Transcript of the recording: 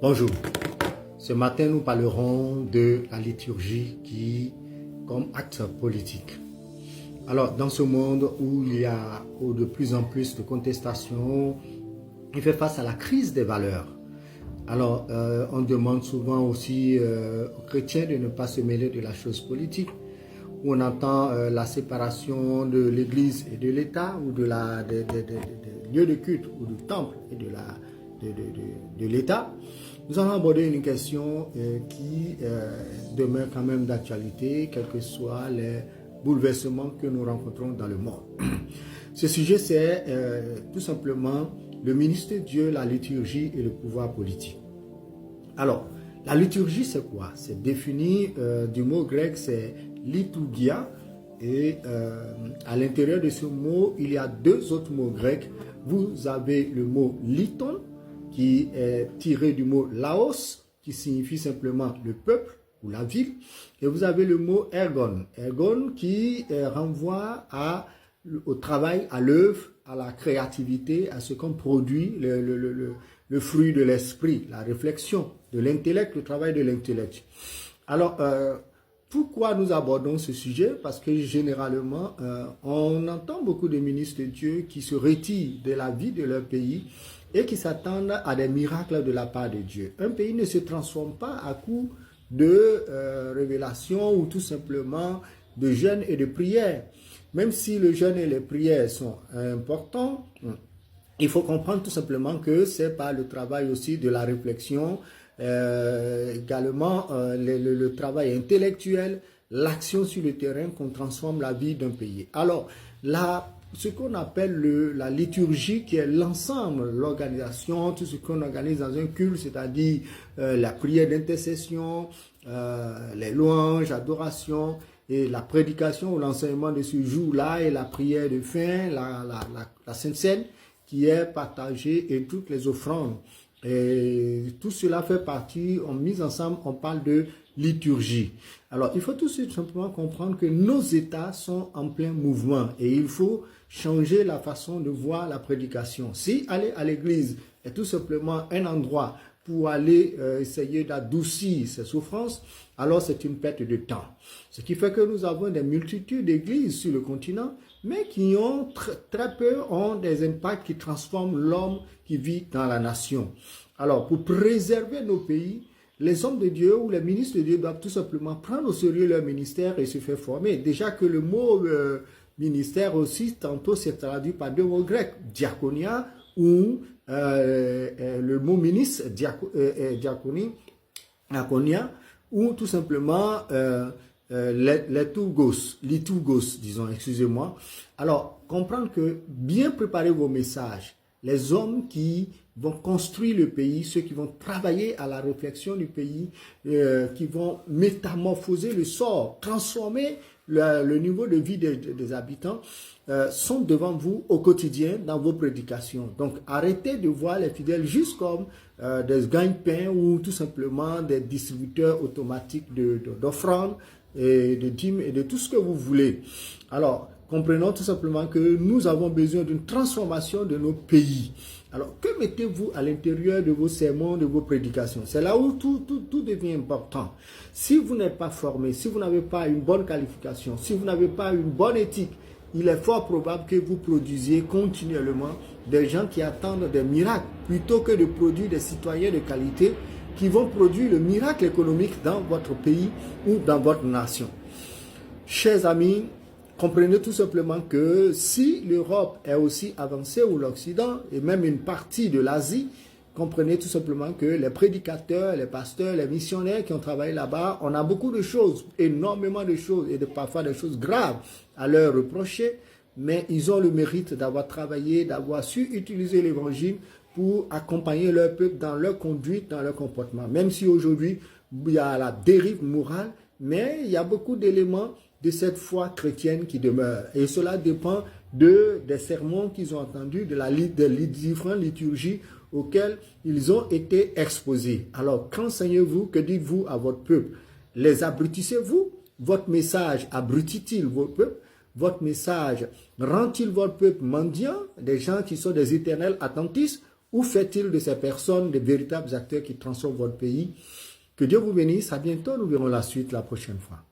Bonjour, ce matin nous parlerons de la liturgie comme acte politique. Alors dans ce monde où il y a de plus en plus de contestations, il fait face à la crise des valeurs. Alors on demande souvent aussi aux chrétiens de ne pas se mêler de la chose politique, où on entend la séparation de l'Église et de l'État, ou des lieux de culte, ou du temple et de l'État. Nous allons aborder une question qui demeure quand même d'actualité, quels que soient les bouleversements que nous rencontrons dans le monde. Ce sujet, c'est tout simplement le ministère de Dieu, la liturgie et le pouvoir politique. Alors, la liturgie, c'est quoi? C'est défini du mot grec, c'est liturgia. Et à l'intérieur de ce mot, il y a deux autres mots grecs. Vous avez le mot liton, qui est tiré du mot laos, qui signifie simplement le peuple ou la ville. Et vous avez le mot ergon, ergon qui renvoie au travail, à l'œuvre, à la créativité, à ce qu'on produit, le fruit de l'esprit, la réflexion, de l'intellect, le travail de l'intellect. Alors, pourquoi nous abordons ce sujet? Parce que généralement, on entend beaucoup de ministres de Dieu qui se retirent de la vie de leur pays et qui s'attendent à des miracles de la part de Dieu. Un pays ne se transforme pas à coup de révélation ou tout simplement de jeûne et de prière. Même si le jeûne et les prières sont importants, il faut comprendre tout simplement que c'est par le travail aussi de la réflexion, également le travail intellectuel, l'action sur le terrain qu'on transforme la vie d'un pays. Alors, ce qu'on appelle la liturgie, qui est l'ensemble, l'organisation, tout ce qu'on organise dans un culte, c'est-à-dire la prière d'intercession, les louanges, adoration, et la prédication ou l'enseignement de ce jour-là, et la prière de fin, la Sainte Seine, qui est partagée, et toutes les offrandes. Et tout cela fait partie, mis ensemble, on parle de liturgie. Alors, il faut tout simplement comprendre que nos États sont en plein mouvement et il faut changer la façon de voir la prédication. Si aller à l'église est tout simplement un endroit pour aller essayer d'adoucir ses souffrances, alors c'est une perte de temps. Ce qui fait que nous avons des multitudes d'églises sur le continent, mais qui ont très peu ont des impacts qui transforment l'homme qui vit dans la nation. Alors, pour préserver nos pays, les hommes de Dieu ou les ministres de Dieu doivent tout simplement prendre au sérieux leur ministère et se faire former. Déjà que le mot ministère aussi, tantôt, c'est traduit par deux mots grecs, diaconia ou le mot ministre, diaconia, ou tout simplement liturgos, disons, excusez-moi. Alors, comprendre que bien préparer vos messages, les hommes qui vont construire le pays, ceux qui vont travailler à la réflexion du pays, qui vont métamorphoser le sort, transformer le niveau de vie des habitants, sont devant vous au quotidien dans vos prédications. Donc, arrêtez de voir les fidèles juste comme des gagne-pains ou tout simplement des distributeurs automatiques d'offrandes et de dîmes et de tout ce que vous voulez. Alors, comprenons tout simplement que nous avons besoin d'une transformation de nos pays. Alors, que mettez-vous à l'intérieur de vos sermons, de vos prédications? C'est là où tout devient important. Si vous n'êtes pas formé, si vous n'avez pas une bonne qualification, si vous n'avez pas une bonne éthique, il est fort probable que vous produisiez continuellement des gens qui attendent des miracles plutôt que de produire des citoyens de qualité qui vont produire le miracle économique dans votre pays ou dans votre nation. Chers amis, comprenez tout simplement que si l'Europe est aussi avancée ou l'Occident et même une partie de l'Asie, comprenez tout simplement que les prédicateurs, les pasteurs, les missionnaires qui ont travaillé là-bas, on a beaucoup de choses, énormément de choses et parfois des choses graves à leur reprocher, mais ils ont le mérite d'avoir travaillé, d'avoir su utiliser l'évangile pour accompagner leur peuple dans leur conduite, dans leur comportement. Même si aujourd'hui, il y a la dérive morale, mais il y a beaucoup d'éléments de cette foi chrétienne qui demeure. Et cela dépend des sermons qu'ils ont entendus, des différentes liturgies auxquelles ils ont été exposés. Alors, qu'enseignez-vous, que dites-vous à votre peuple? Les abrutissez-vous? Votre message abrutit-il votre peuple? Votre message rend-il votre peuple mendiant, des gens qui sont des éternels attentistes? Ou fait-il de ces personnes des véritables acteurs qui transforment votre pays? Que Dieu vous bénisse. À bientôt. Nous verrons la suite la prochaine fois.